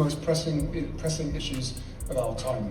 most pressing issues of our time.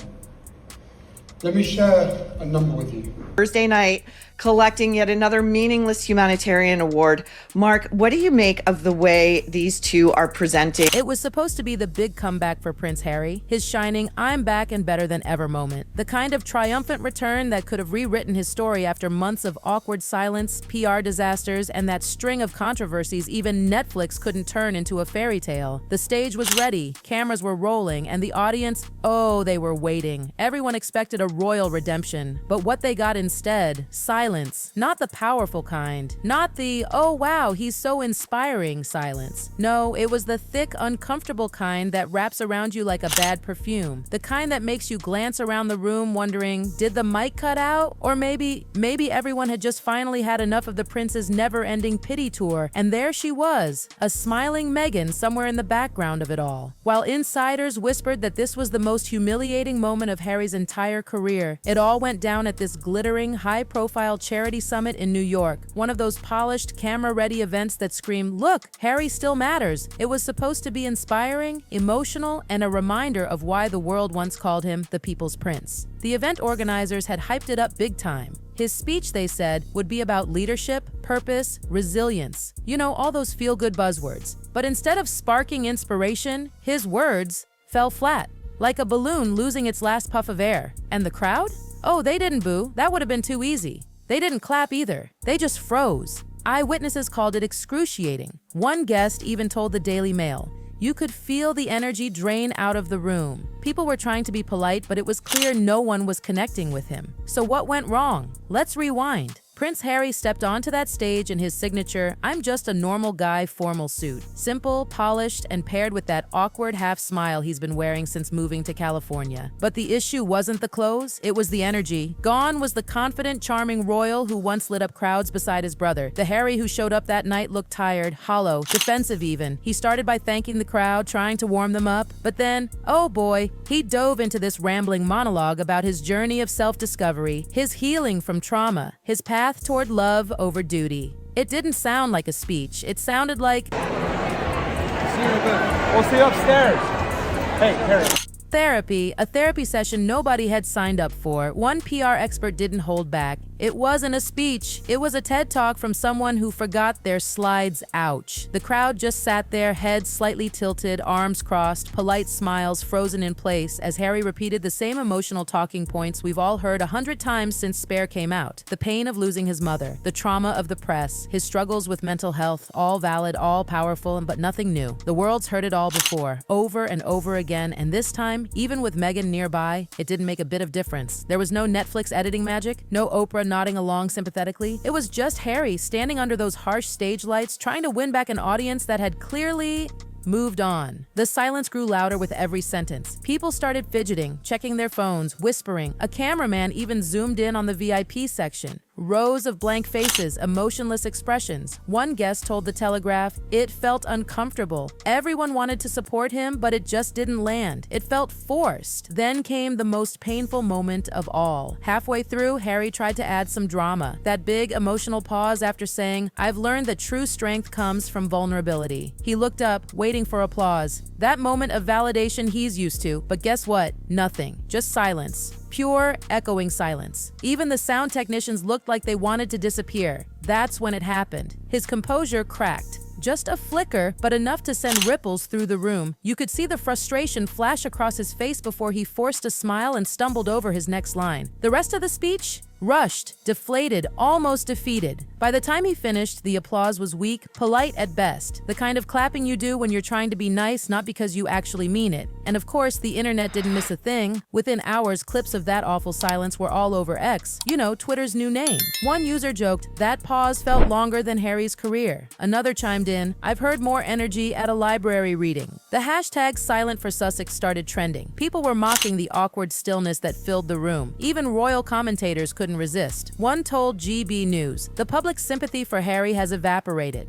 Let me share a number with you. Thursday night, collecting yet another meaningless humanitarian award. Mark, what do you make of the way these two are presenting? It was supposed to be the big comeback for Prince Harry, his shining "I'm back and better than ever" moment. The kind of triumphant return that could have rewritten his story after months of awkward silence, PR disasters, and that string of controversies even Netflix couldn't turn into a fairy tale. The stage was ready, cameras were rolling, and the audience, oh, they were waiting. Everyone expected a royal redemption, but what they got instead, silence. Not the powerful kind, not the "oh wow, he's so inspiring" silence. No, it was the thick, uncomfortable kind that wraps around you like a bad perfume. The kind that makes you glance around the room wondering, did the mic cut out? Or maybe everyone had just finally had enough of the prince's never-ending pity tour, and there she was, a smiling Meghan somewhere in the background of it all. While insiders whispered that this was the most humiliating moment of Harry's entire career, it all went down at this glittering, high-profile charity summit in New York, one of those polished, camera-ready events that scream, "Look, Harry still matters." It was supposed to be inspiring, emotional, and a reminder of why the world once called him the People's Prince. The event organizers had hyped it up big time. His speech, they said, would be about leadership, purpose, resilience. You know, all those feel-good buzzwords. But instead of sparking inspiration, his words fell flat, like a balloon losing its last puff of air. And the crowd? Oh, they didn't boo. That would have been too easy. They didn't clap either. They just froze. Eyewitnesses called it excruciating. One guest even told the Daily Mail, "You could feel the energy drain out of the room." People were trying to be polite, but it was clear no one was connecting with him. So what went wrong? Let's rewind. Prince Harry stepped onto that stage in his signature "I'm just a normal guy" formal suit. Simple, polished, and paired with that awkward half smile he's been wearing since moving to California. But the issue wasn't the clothes, it was the energy. Gone was the confident, charming royal who once lit up crowds beside his brother. The Harry who showed up that night looked tired, hollow, defensive even. He started by thanking the crowd, trying to warm them up. But then, oh boy, he dove into this rambling monologue about his journey of self-discovery, his healing from trauma, his path toward love over duty. It didn't sound like a speech. It sounded like, See you in a bit. We'll see you upstairs. Hey, Harry. therapy, a therapy session nobody had signed up for. One PR expert didn't hold back. It wasn't a speech. It was a TED Talk from someone who forgot their slides. Ouch. The crowd just sat there, heads slightly tilted, arms crossed, polite smiles frozen in place as Harry repeated the same emotional talking points we've all heard 100 times since Spare came out. The pain of losing his mother, the trauma of the press, his struggles with mental health, all valid, all powerful, but nothing new. The world's heard it all before, over and over again, and this time, even with Meghan nearby, it didn't make a bit of difference. There was no Netflix editing magic, no Oprah nodding along sympathetically. It was just Harry standing under those harsh stage lights trying to win back an audience that had clearly moved on. The silence grew louder with every sentence. People started fidgeting, checking their phones, whispering. A cameraman even zoomed in on the VIP section. Rows of blank faces, emotionless expressions. One guest told The Telegraph, "It felt uncomfortable. Everyone wanted to support him, but it just didn't land. It felt forced." Then came the most painful moment of all. Halfway through, Harry tried to add some drama. That big emotional pause after saying, "I've learned that true strength comes from vulnerability." He looked up, waiting for applause. That moment of validation he's used to, but guess what? Nothing. Just silence. Pure, echoing silence. Even the sound technicians looked like they wanted to disappear. That's when it happened. His composure cracked. Just a flicker, but enough to send ripples through the room. You could see the frustration flash across his face before he forced a smile and stumbled over his next line. The rest of the speech? Rushed, deflated, almost defeated. By the time he finished, the applause was weak, polite at best. The kind of clapping you do when you're trying to be nice, not because you actually mean it. And of course, the internet didn't miss a thing. Within hours, clips of that awful silence were all over X, you know, Twitter's new name. One user joked, "That pause felt longer than Harry's career." Another chimed in, "I've heard more energy at a library reading." The hashtag Silent for Sussex started trending. People were mocking the awkward stillness that filled the room. Even royal commentators couldn't resist. One told GB News, "The public's sympathy for Harry has evaporated.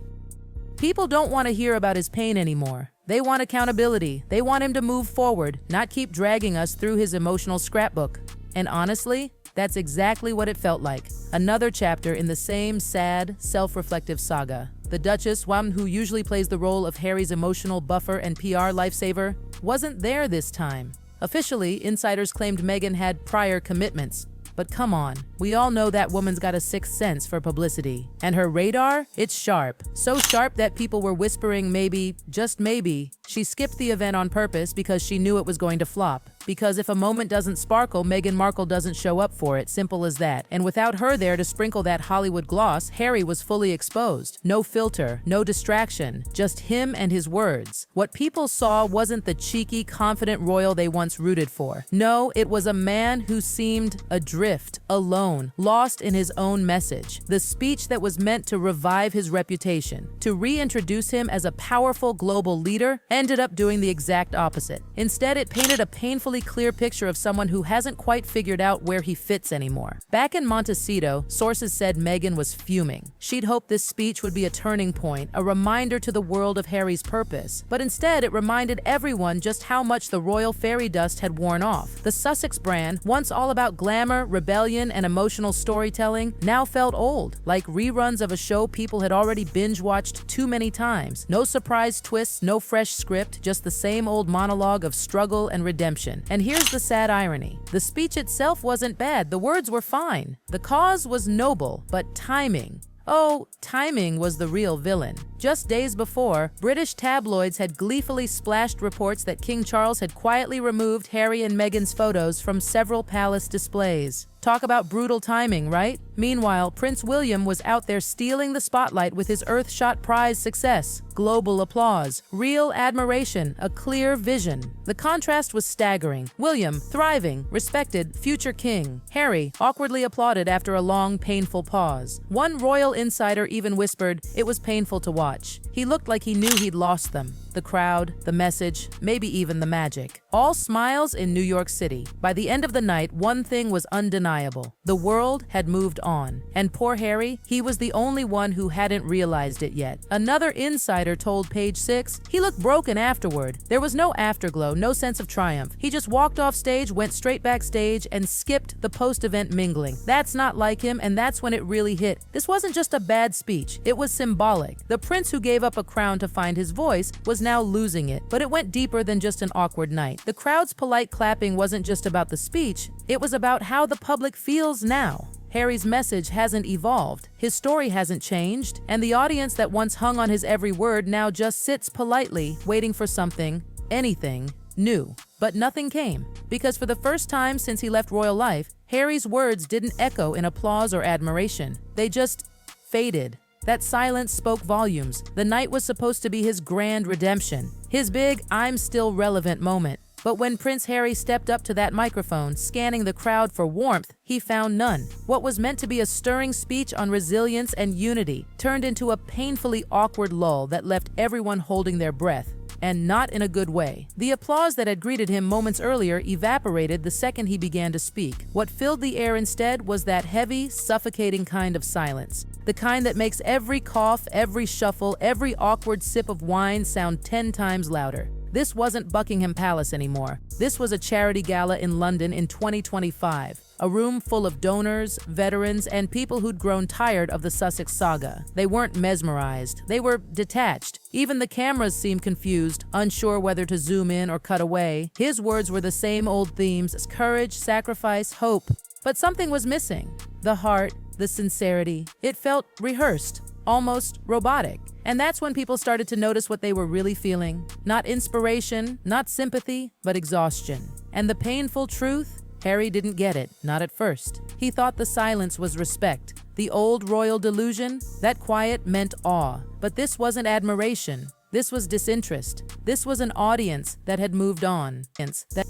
People don't want to hear about his pain anymore. They want accountability. They want him to move forward, not keep dragging us through his emotional scrapbook." And honestly, that's exactly what it felt like. Another chapter in the same sad, self-reflective saga. The Duchess, one who usually plays the role of Harry's emotional buffer and PR lifesaver, wasn't there this time. Officially, insiders claimed Meghan had prior commitments. But come on, we all know that woman's got a sixth sense for publicity. And her radar? It's sharp. So sharp that people were whispering maybe, just maybe, she skipped the event on purpose because she knew it was going to flop. Because if a moment doesn't sparkle, Meghan Markle doesn't show up for it, simple as that. And without her there to sprinkle that Hollywood gloss, Harry was fully exposed. No filter, no distraction, just him and his words. What people saw wasn't the cheeky, confident royal they once rooted for. No, it was a man who seemed adrift, alone, lost in his own message. The speech that was meant to revive his reputation, to reintroduce him as a powerful global leader, ended up doing the exact opposite. Instead, it painted a painfully clear picture of someone who hasn't quite figured out where he fits anymore. Back in Montecito, sources said Meghan was fuming. She'd hoped this speech would be a turning point, a reminder to the world of Harry's purpose. But instead, it reminded everyone just how much the royal fairy dust had worn off. The Sussex brand, once all about glamour, rebellion, and emotional storytelling, now felt old, like reruns of a show people had already binge-watched too many times. No surprise twists, no fresh script, just the same old monologue of struggle and redemption. And here's the sad irony. The speech itself wasn't bad, the words were fine. The cause was noble, but timing. Oh, timing was the real villain. Just days before, British tabloids had gleefully splashed reports that King Charles had quietly removed Harry and Meghan's photos from several palace displays. Talk about brutal timing, right? Meanwhile, Prince William was out there stealing the spotlight with his Earthshot Prize success. Global applause, real admiration, a clear vision. The contrast was staggering. William, thriving, respected, future king. Harry, awkwardly applauded after a long, painful pause. One royal insider even whispered it was painful to watch. He looked like he knew he'd lost them. The crowd, the message, maybe even the magic. All smiles in New York City. By the end of the night, one thing was undeniable. The world had moved on. And poor Harry, he was the only one who hadn't realized it yet. Another insider told Page Six he looked broken afterward. There was no afterglow, no sense of triumph. He just walked off stage, went straight backstage, and skipped the post-event mingling. That's not like him, and that's when it really hit. This wasn't just a bad speech. It was symbolic. The prince who gave up a crown to find his voice was now losing it, but it went deeper than just an awkward night. The crowd's polite clapping wasn't just about the speech, it was about how the public feels now. Harry's message hasn't evolved, his story hasn't changed, and the audience that once hung on his every word now just sits politely, waiting for something, anything, new. But nothing came, because for the first time since he left royal life, Harry's words didn't echo in applause or admiration. They just faded. That silence spoke volumes. The night was supposed to be his grand redemption, his big "I'm still relevant" moment. But when Prince Harry stepped up to that microphone, scanning the crowd for warmth, he found none. What was meant to be a stirring speech on resilience and unity turned into a painfully awkward lull that left everyone holding their breath. And not in a good way. The applause that had greeted him moments earlier evaporated the second he began to speak. What filled the air instead was that heavy, suffocating kind of silence. The kind that makes every cough, every shuffle, every awkward sip of wine sound 10 times louder. This wasn't Buckingham Palace anymore. This was a charity gala in London in 2025. A room full of donors, veterans, and people who'd grown tired of the Sussex saga. They weren't mesmerized. They were detached. Even the cameras seemed confused, unsure whether to zoom in or cut away. His words were the same old themes: courage, sacrifice, hope. But something was missing. The heart, the sincerity. It felt rehearsed, almost robotic. And that's when people started to notice what they were really feeling. Not inspiration, not sympathy, but exhaustion. And the painful truth? Harry didn't get it, not at first. He thought the silence was respect. The old royal delusion? That quiet meant awe. But this wasn't admiration. This was disinterest. This was an audience that had moved on.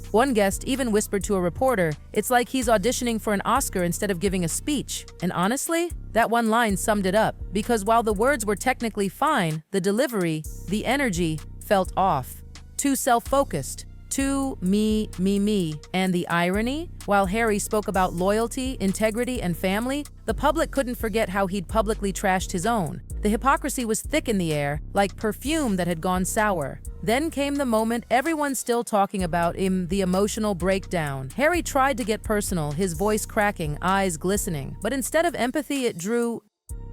One guest even whispered to a reporter, "It's like he's auditioning for an Oscar instead of giving a speech." And honestly, that one line summed it up. Because while the words were technically fine, the delivery, the energy, felt off. Too self-focused. Too me. And the irony? While Harry spoke about loyalty, integrity, and family, the public couldn't forget how he'd publicly trashed his own. The hypocrisy was thick in the air, like perfume that had gone sour. Then came the moment everyone's still talking about, the emotional breakdown. Harry tried to get personal, his voice cracking, eyes glistening. But instead of empathy, it drew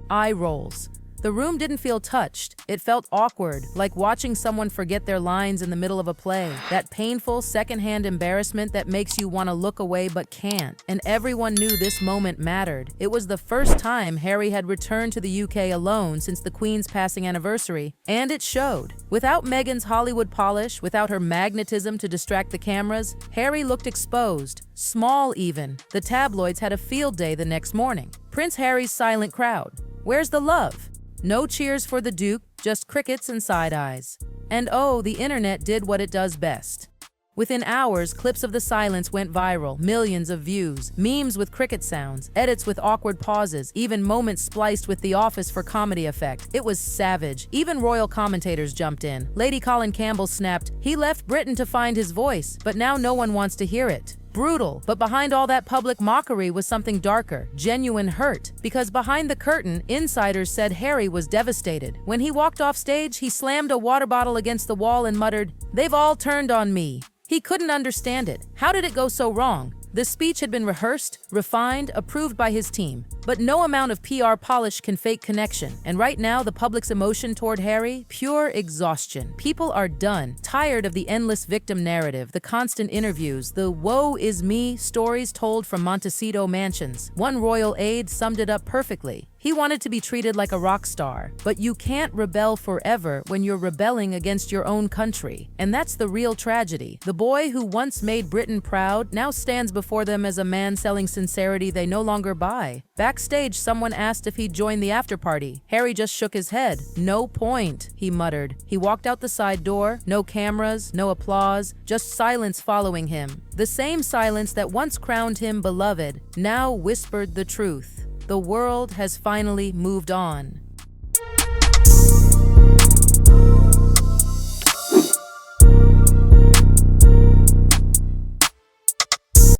eye rolls. The room didn't feel touched. It felt awkward, like watching someone forget their lines in the middle of a play. That painful, secondhand embarrassment that makes you want to look away but can't. And everyone knew this moment mattered. It was the first time Harry had returned to the UK alone since the Queen's passing anniversary, and it showed. Without Meghan's Hollywood polish, without her magnetism to distract the cameras, Harry looked exposed, small even. The tabloids had a field day the next morning. Prince Harry's silent crowd. Where's the love? No cheers for the Duke, just crickets and side eyes. And oh, the internet did what it does best. Within hours, clips of the silence went viral, millions of views, memes with cricket sounds, edits with awkward pauses, even moments spliced with The Office for comedy effect. It was savage. Even royal commentators jumped in. Lady Colin Campbell snapped, "He left Britain to find his voice, but now no one wants to hear it." Brutal, but behind all that public mockery was something darker, genuine hurt. Because behind the curtain, insiders said Harry was devastated. When he walked off stage, he slammed a water bottle against the wall and muttered, "They've all turned on me." He couldn't understand it. How did it go so wrong? The speech had been rehearsed, refined, approved by his team. But no amount of PR polish can fake connection. And right now, the public's emotion toward Harry, pure exhaustion. People are done, tired of the endless victim narrative, the constant interviews, the woe is me stories told from Montecito mansions. One royal aide summed it up perfectly. He wanted to be treated like a rock star, but you can't rebel forever when you're rebelling against your own country. And that's the real tragedy. The boy who once made Britain proud now stands before them as a man selling sincerity they no longer buy. Backstage, someone asked if he'd join the after party. Harry just shook his head. "No point," he muttered. He walked out the side door, no cameras, no applause, just silence following him. The same silence that once crowned him beloved, now whispered the truth. The world has finally moved on.